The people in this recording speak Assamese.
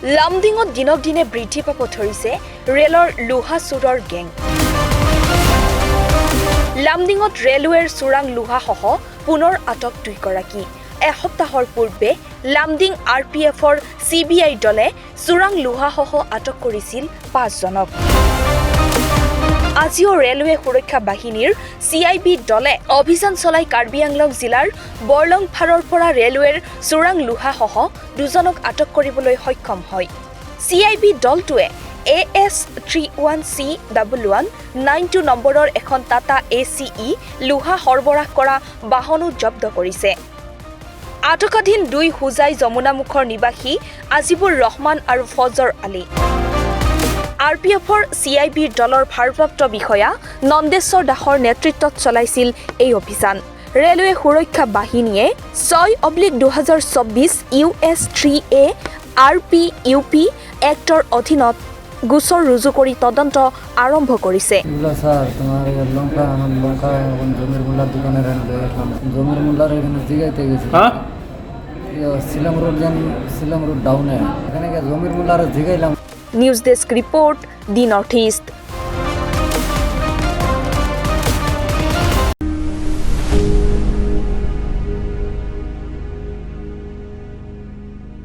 লামডিঙত দিনক দিনে বৃদ্ধি পাব ধৰিছে ৰেলৰ লোহা চুৰৰ গেং। লামডিঙত ৰেলৱেৰ চোৰাং লোহাসহ পুনৰ আটক 2 গৰাকী। এসপ্তাহৰ পূৰ্বে লামডিং RPFৰ CBI দলে চোৰাং লোহাসহ আটক কৰিছিল 5 জনক। আজিও ৰেলৱে সুৰক্ষা বাহিনীৰ CIB দলে অভিযান চলাই কাৰ্বি আংলং জিলাৰ বৰলংফাৰৰ পৰা ৰেলৱেৰ চোৰাং লোহাসহ 2 জনক আটক কৰিবলৈ সক্ষম হয়। CIB দলটোৱে AS31C1192 নম্বৰৰ এখন টাটা ACE লোহা সৰবৰাহ কৰা বাহনো জব্দ কৰিছে। আটকাধীন 2 হুজাই যমুনামুখৰ নিবাসী আজিবুৰ ৰহমান আৰু ফজৰ আলী। RPFৰ CIB দলৰ ভাৰপ্ৰাপ্ত বিষয়া নন্দেশ্বৰ দাসৰ নেতৃত্বত চলাইছিল এই অভিযান। ৰেলৱে সুৰক্ষা বাহিনীয়ে 6/2024 US 3A RPUP এক্টৰ অধীনত গোচৰ ৰুজু কৰি তদন্ত আৰম্ভ কৰিছে। নিউজ ডেস্ক ৰিপোৰ্ট, দি নৰ্থ ইস্ট।